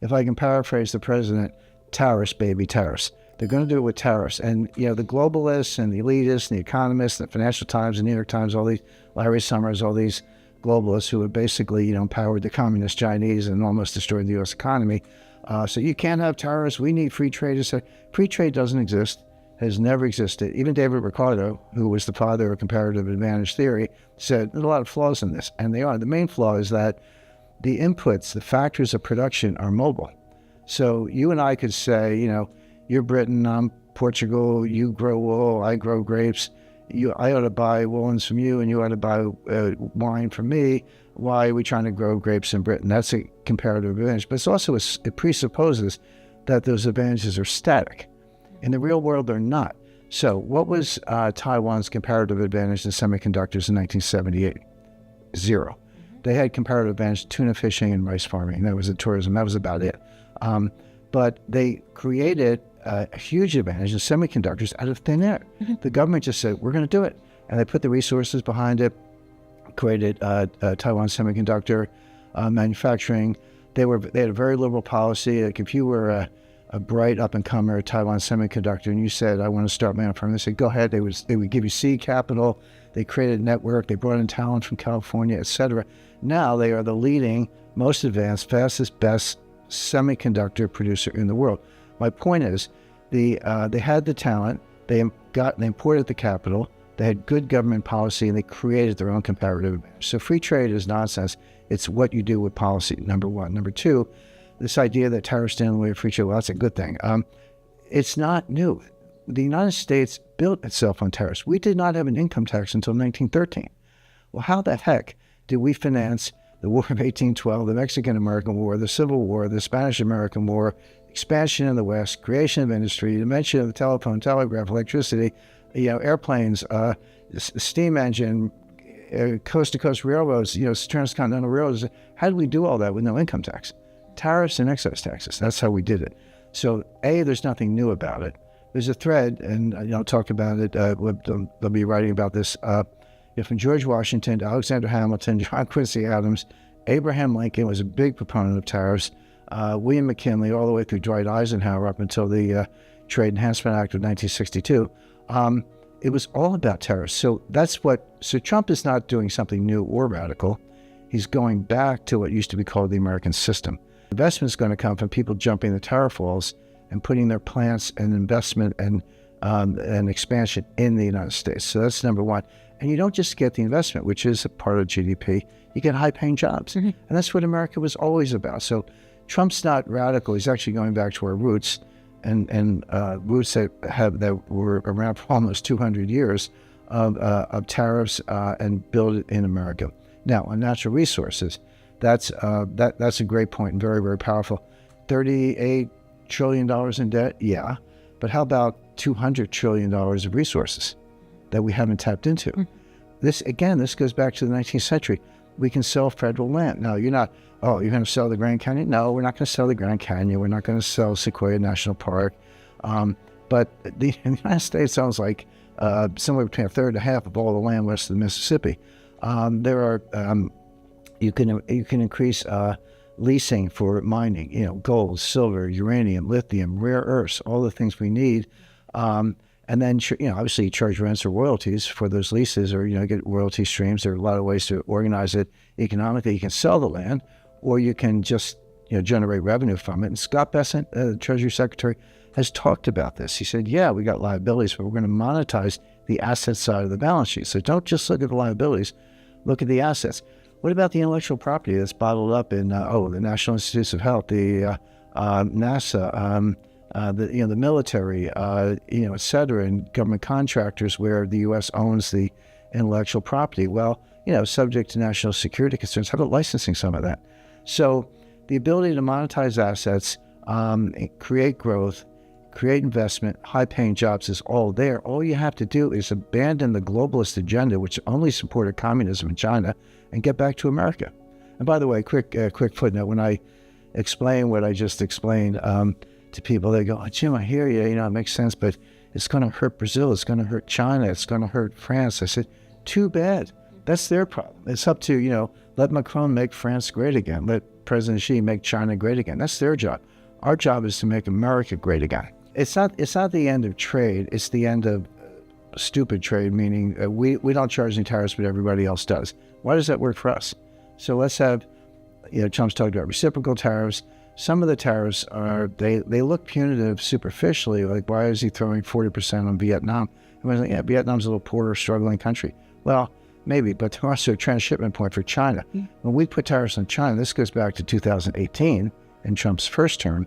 if I can paraphrase the president, tariffs, baby, tariffs. They're going to do it with tariffs. And, the globalists and the elitists and the economists, and the Financial Times and New York Times, all these, Larry Summers, all these globalists who have basically, empowered the communist Chinese and almost destroyed the U.S. economy. So you can't have tariffs. We need free trade. Free trade doesn't exist, has never existed. Even David Ricardo, who was the father of comparative advantage theory, said there's a lot of flaws in this. And they are. The main flaw is that the inputs, the factors of production are mobile. So you and I could say, you're Britain, I'm Portugal, you grow wool, I grow grapes. I ought to buy woolens from you and you ought to buy wine from me. Why are we trying to grow grapes in Britain? That's a comparative advantage. But it's also, it presupposes that those advantages are static. In the real world, they're not. So what was Taiwan's comparative advantage in semiconductors in 1978? Zero. They had comparative advantage tuna fishing and rice farming. That was the tourism. That was about it. But they created a huge advantage in semiconductors out of thin air. The government just said, we're going to do it. And they put the resources behind it, created Taiwan semiconductor manufacturing. They had a very liberal policy. Like if you were a bright up-and-comer Taiwan semiconductor and you said, I want to start my own firm, they said, go ahead. They would give you seed capital. They created a network. They brought in talent from California, et cetera. Now they are the leading, most advanced, fastest, best semiconductor producer in the world. My point is, they had the talent, they imported the capital, they had good government policy, and they created their own comparative advantage. So free trade is nonsense. It's what you do with policy, number one. Number two, this idea that tariffs stand in the way of free trade, well, that's a good thing. It's not new. The United States built itself on tariffs. We did not have an income tax until 1913. Well, how the heck did we finance the War of 1812, the Mexican-American War, the Civil War, the Spanish-American War, expansion in the West, creation of industry, invention of the telephone, telegraph, electricity, airplanes, steam engine, coast-to-coast railroads, transcontinental railroads. How did we do all that with no income tax? Tariffs and excise taxes. That's how we did it. So, there's nothing new about it. There's a thread, and I'll talk about it. They'll be writing about this. From George Washington to Alexander Hamilton, John Quincy Adams, Abraham Lincoln was a big proponent of tariffs. William McKinley, all the way through Dwight Eisenhower up until the Trade Enhancement Act of 1962. It was all about tariffs. So Trump is not doing something new or radical. He's going back to what used to be called the American system. Investment is going to come from people jumping the tariff walls and putting their plants and investment and expansion in the United States. So that's number one. And you don't just get the investment, which is a part of GDP. You get high-paying jobs. And that's what America was always about. So Trump's not radical. He's actually going back to our roots and roots that were around for almost 200 years of tariffs and build it in America. Now, on natural resources, that's a great point and very, very powerful. $38 trillion in debt, yeah. But how about $200 trillion of resources that we haven't tapped into? This goes back to the 19th century. We can sell federal land. Now, you're going to sell the Grand Canyon? No, we're not going to sell the Grand Canyon. We're not going to sell Sequoia National Park. But the United States owns like somewhere between a third and a half of all the land west of the Mississippi. You can increase leasing for mining, gold, silver, uranium, lithium, rare earths, all the things we need. And then, obviously you charge rents or royalties for those leases or, get royalty streams. There are a lot of ways to organize it economically. You can sell the land or you can just, generate revenue from it. And Scott Bessent, the Treasury Secretary, has talked about this. He said, yeah, we got liabilities, but we're going to monetize the asset side of the balance sheet. So don't just look at the liabilities, look at the assets. What about the intellectual property that's bottled up in, the National Institutes of Health, the NASA, the military, et cetera, and government contractors where the U.S. owns the intellectual property? Well, subject to national security concerns, how about licensing some of that? So the ability to monetize assets, create growth, create investment, high-paying jobs is all there. All you have to do is abandon the globalist agenda, which only supported communism in China, and get back to America. And by the way, quick footnote, when I explain what I just explained to people, they go, oh, Jim, I hear you, it makes sense, but it's going to hurt Brazil, it's going to hurt China, it's going to hurt France. I said, too bad. That's their problem. It's up to, let Macron make France great again. Let President Xi, make China great again. That's their job. Our job is to make America great again. It's not the end of trade. It's the end of stupid trade, meaning we don't charge any tariffs, but everybody else does. Why does that work for us? So let's have, Trump's talked about reciprocal tariffs. Some of the tariffs they look punitive superficially, like why is he throwing 40% on Vietnam? Everyone's like, yeah, Vietnam's a little poorer, struggling country. Well, maybe, but they're also a transshipment point for China. When we put tariffs on China, this goes back to 2018 in Trump's first term,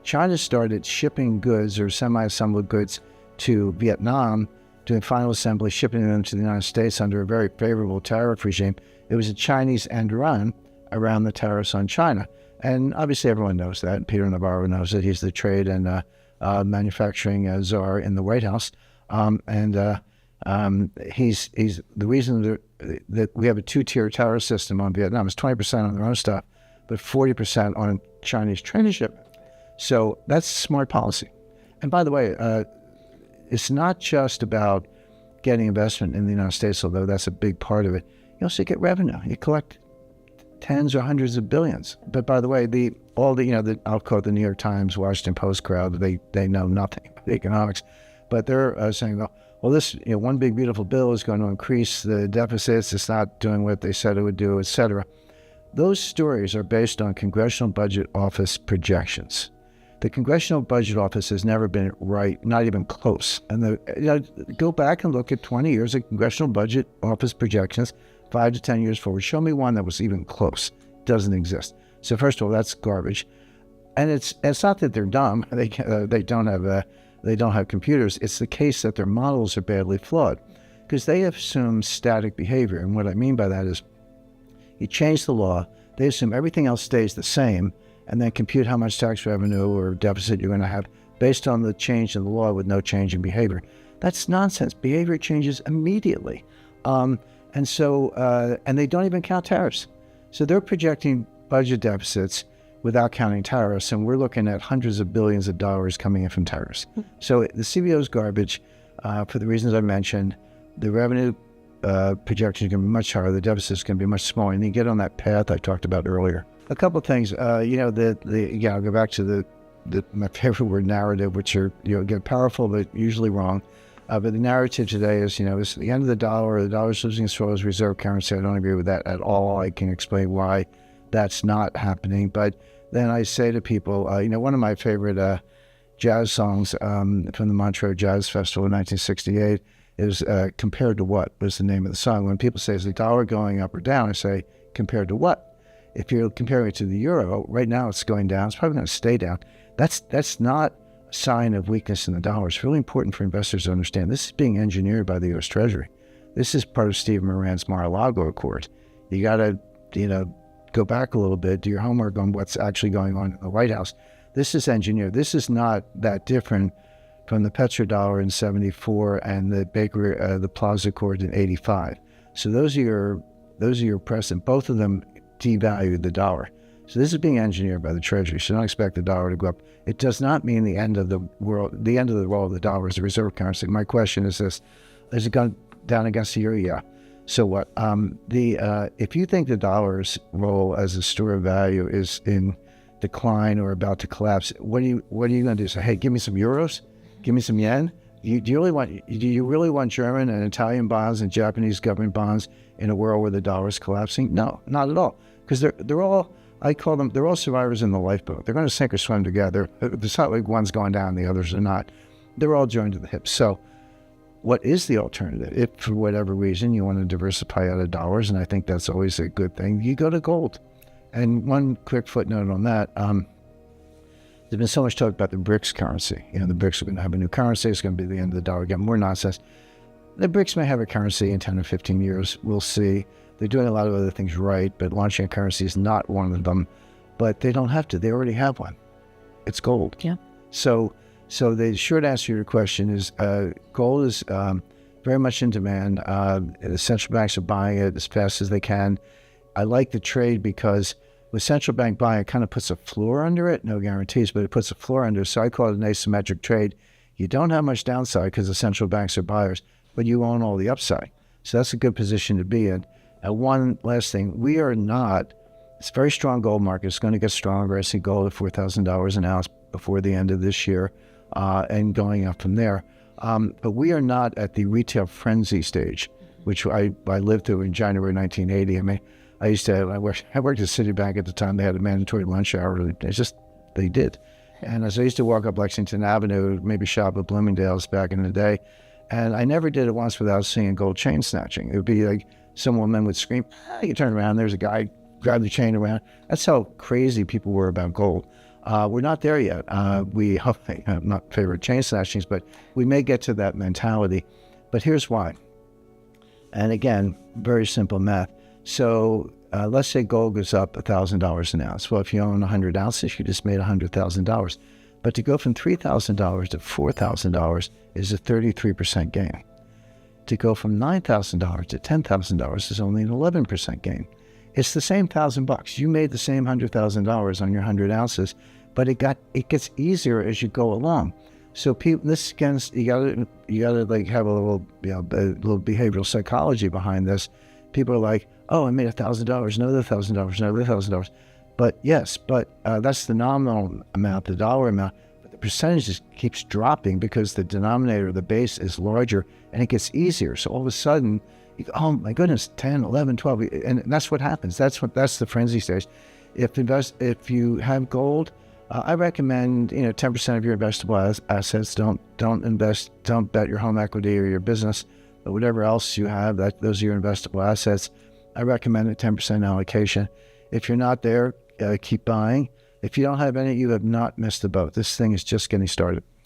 China started shipping goods or semi-assembled goods to Vietnam, doing final assembly, shipping them to the United States under a very favorable tariff regime. It was a Chinese end run around the tariffs on China. And obviously everyone knows that. Peter Navarro knows that. He's the trade and manufacturing czar in the White House. He's the reason that we have a two-tier tariff system on Vietnam is 20% on their own stuff, but 40% on Chinese trade shipment. So that's smart policy. And by the way, it's not just about getting investment in the United States, although that's a big part of it. You also get revenue. You collect tens or hundreds of billions. But by the way, I'll quote the New York Times, Washington Post crowd, they know nothing about economics, but they're saying, well, this one big beautiful bill is going to increase the deficits. It's not doing what they said it would do, et cetera. Those stories are based on Congressional Budget Office projections. The Congressional Budget Office has never been right, not even close. And go back and look at 20 years of Congressional Budget Office projections, 5 to 10 years forward. Show me one that was even close. It doesn't exist. So first of all, that's garbage. And it's not that they're dumb. They don't have computers. It's the case that their models are badly flawed because they assume static behavior. And what I mean by that is you change the law, they assume everything else stays the same, and then compute how much tax revenue or deficit you're going to have based on the change in the law with no change in behavior. That's nonsense. Behavior changes immediately. And they don't even count tariffs. So they're projecting budget deficits without counting tariffs, and we're looking at hundreds of billions of dollars coming in from tariffs. So the CBO is garbage for the reasons I mentioned. The revenue projections are going to be much higher. The deficit is going to be much smaller, and you get on that path I talked about earlier. A couple of things, I'll go back to my favorite word, narrative, which are, again, powerful, but usually wrong. But the narrative today is, it's the end of the dollar's losing its role as reserve currency. I don't agree with that at all. I can explain why that's not happening. But then I say to people, one of my favorite jazz songs from the Montreux Jazz Festival in 1968 is Compared to What was the name of the song. When people say, is the dollar going up or down? I say, compared to what? If you're comparing it to the euro, right now it's going down. It's probably going to stay down. That's not a sign of weakness in the dollar. It's really important for investors to understand. This is being engineered by the U.S. Treasury. This is part of Steve Moran's Mar-a-Lago Accord. You got to, go back a little bit, do your homework on what's actually going on in the White House. This is engineered. This is not that different from the petrodollar in 74 and the Plaza Accord in 85. So those are your precedent. Both of them devalued the dollar. So this is being engineered by the Treasury. So don't expect the dollar to go up. It does not mean the end of the world, the end of the role of the dollar as a reserve currency. My question is this: has it gone down against the euro? Yeah. So what? If you think the dollar's role as a store of value is in decline or about to collapse, what are you going to do? Say, hey, give me some euros, give me some yen. Do you really want German and Italian bonds and Japanese government bonds in a world where the dollar is collapsing? No, not at all. Because they're all, I call them, they're all survivors in the lifeboat. They're going to sink or swim together. It's not like one's going down, the others are not. They're all joined to the hip. So what is the alternative? If for whatever reason you want to diversify out of dollars, and I think that's always a good thing, you go to gold. And one quick footnote on that, there's been so much talk about the BRICS currency. The BRICS are going to have a new currency. It's going to be the end of the dollar. Again, more nonsense. The BRICS may have a currency in 10 or 15 years. We'll see. They're doing a lot of other things right, but launching a currency is not one of them. But they don't have to. They already have one. It's gold. Yeah. So the short answer to your question is gold is very much in demand. The central banks are buying it as fast as they can. I like the trade because with central bank buying, it kind of puts a floor under it. No guarantees, but it puts a floor under it. So I call it an asymmetric trade. You don't have much downside because the central banks are buyers, but you own all the upside. So that's a good position to be in. One last thing, we are not It's a very strong gold market. It's going to get stronger. I see gold at $4,000 an ounce before the end of this year, and going up from there. But we are not at the retail frenzy stage, which I lived through in January 1980. I mean, I worked at Citibank at the time. They had a mandatory lunch hour. They did. And as I used to walk up Lexington Avenue, maybe shop at Bloomingdale's back in the day, and I never did it once without seeing gold chain snatching. It would be like some woman would scream, you turn around, there's a guy, grab the chain around. That's how crazy people were about gold. We're not there yet. We hopefully, I'm not favorite chain snatchings, but we may get to that mentality. But here's why. And again, very simple math. So let's say gold goes up $1,000 an ounce. Well, if you own 100 ounces, you just made $100,000. But to go from $3,000 to $4,000 is a 33% gain. To go from $9,000 to $10,000 is only an 11% gain. It's the same $1,000. You made the same $100,000 on your 100 ounces, but it gets easier as you go along. So people, this again, you gotta like have a little, a little behavioral psychology behind this. People are like, oh, I made $1,000, another $1,000, another $1,000. But yes, that's the nominal amount, the dollar amount. But the percentage just keeps dropping because the denominator, the base, is larger, and it gets easier. So all of a sudden, you go, oh my goodness, 10, 11, 12, and that's what happens. That's the frenzy stage. If you have gold, I recommend 10% of your investable assets. Don't bet your home equity or your business, but whatever else you have, those are your investable assets. I recommend a 10% allocation. If you're not there, keep buying. If you don't have any, you have not missed the boat. This thing is just getting started.